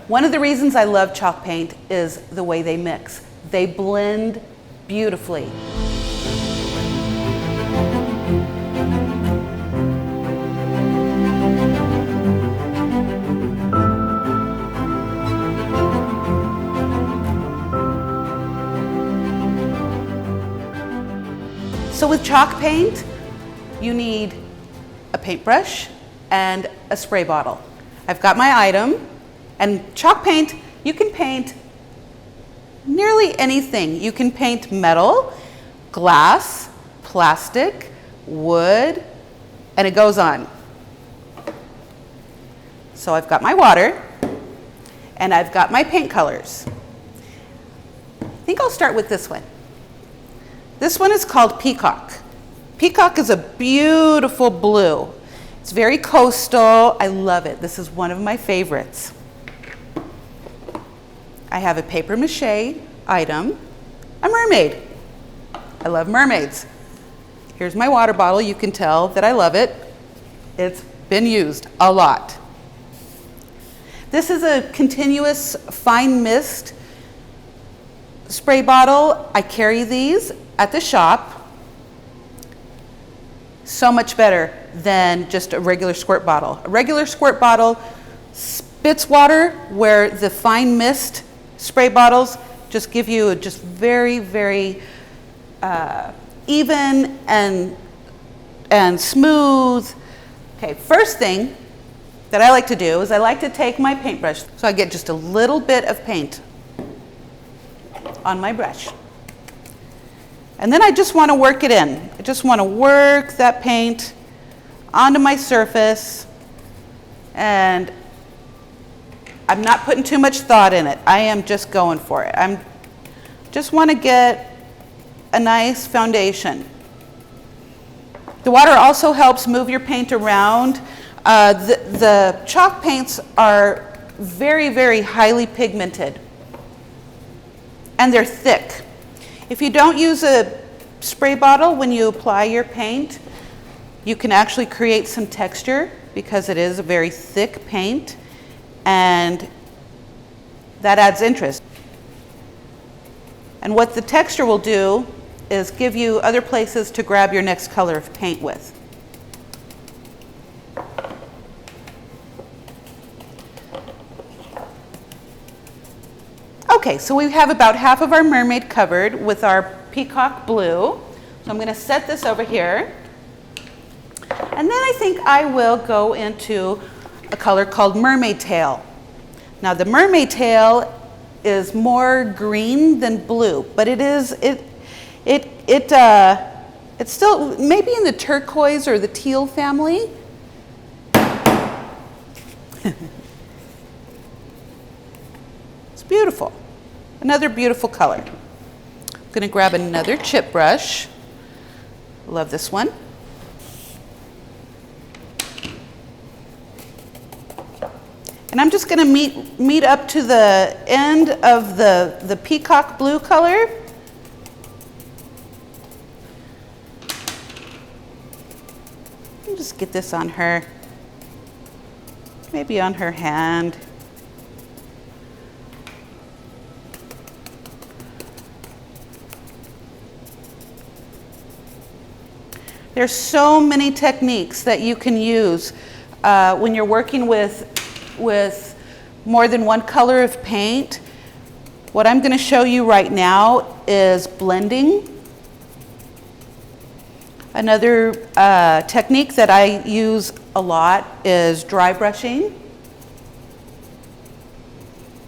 One of the reasons I love chalk paint is the way they mix. They blend beautifully. So with chalk paint, you need a paintbrush and a spray bottle. I've got my item, and chalk paint, you can paint nearly anything. You can paint metal, glass, plastic, wood, and it goes on. So I've got my water, and I've got my paint colors. I think I'll start with this one. This one is called Peacock. Peacock is a beautiful blue. It's very coastal. I love it. This is one of my favorites. I have a paper mache item, a mermaid. I love mermaids. Here's my water bottle. You can tell that I love it. It's been used a lot. This is a continuous fine mist spray bottle. I carry these at the shop. So much better than just a regular squirt bottle. A regular squirt bottle spits water, where the fine mist spray bottles just give you a just very, very even and smooth. Okay, first thing that I like to do is I like to take my paintbrush, so I get just a little bit of paint on my brush. And then I just want to work it in. I just want to work that paint onto my surface, and I'm not putting too much thought in it. I am just going for it. I just want to get a nice foundation. The water also helps move your paint around. The chalk paints are very, very highly pigmented, and they're thick. If you don't use a spray bottle when you apply your paint, you can actually create some texture because it is a very thick paint, and that adds interest. And what the texture will do is give you other places to grab your next color of paint with. Okay, so we have about half of our mermaid covered with our Peacock blue. So I'm going to set this over here. And then I think I will go into a color called Mermaid Tail. Now the Mermaid Tail is more green than blue, but it's still maybe in the turquoise or the teal family. It's beautiful. Another beautiful color. I'm going to grab another chip brush. Love this one. And I'm just going to meet up to the end of the peacock blue color. Just get this on her, maybe on her hand. There's so many techniques that you can use when you're working with more than one color of paint. What I'm going to show you right now is blending. Another technique that I use a lot is dry brushing.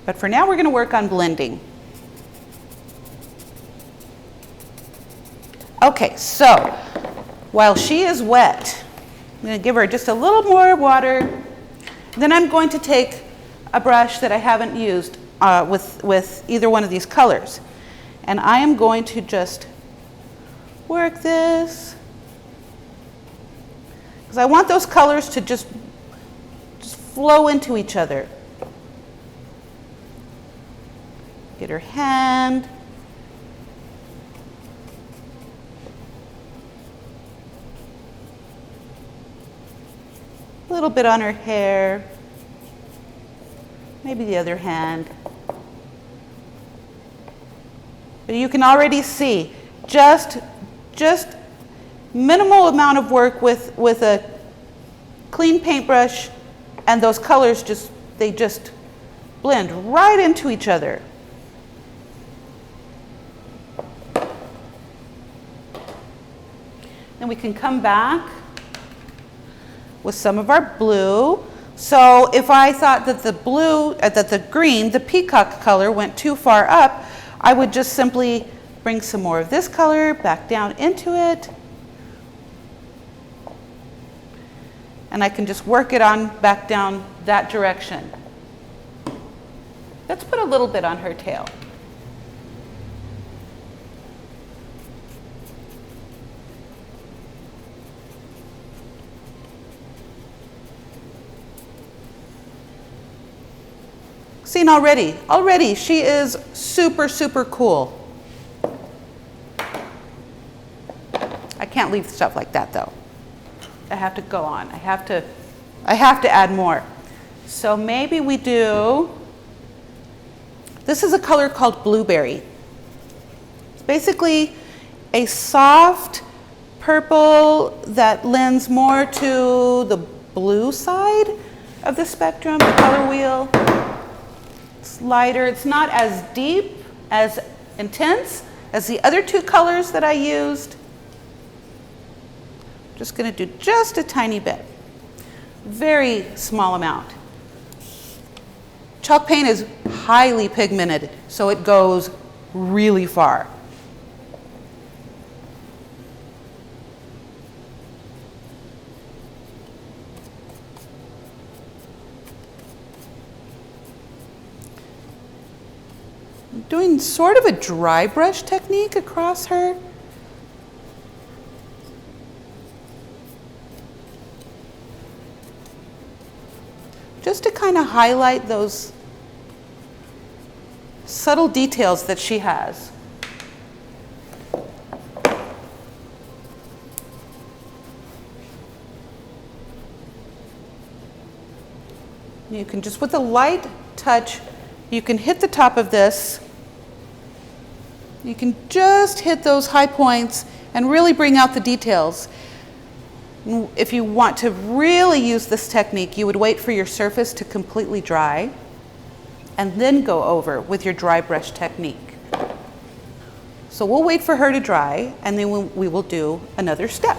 But for now, we're going to work on blending. Okay, so while she is wet, I'm going to give her just a little more water. Then I'm going to take a brush that I haven't used with either one of these colors. And I am going to just work this. Because I want those colors to just flow into each other. Get her hand. A little bit on her hair. maybe the other hand. But you can already see just minimal amount of work with a clean paintbrush, and those colors just blend right into each other. Then we can come back with some of our blue. So if I thought that the green, the peacock color went too far up, I would just simply bring some more of this color back down into it. And I can just work it on back down that direction. Let's put a little bit on her tail. Seen already she is super, super cool. I can't leave stuff like that though. I have to go on. I have to add more. So maybe we do, this is a color called blueberry. It's basically a soft purple that lends more to the blue side of the spectrum, the color wheel. It's lighter, it's not as deep, as intense as the other two colors that I used. Just going to do just a tiny bit, very small amount. Chalk paint is highly pigmented, so it goes really far. I'm doing sort of a dry brush technique across her. Just to kind of highlight those subtle details that she has. You can just, with a light touch, you can hit the top of this. You can just hit those high points and really bring out the details. If you want to really use this technique, you would wait for your surface to completely dry and then go over with your dry brush technique. So we'll wait for her to dry, and then we will do another step.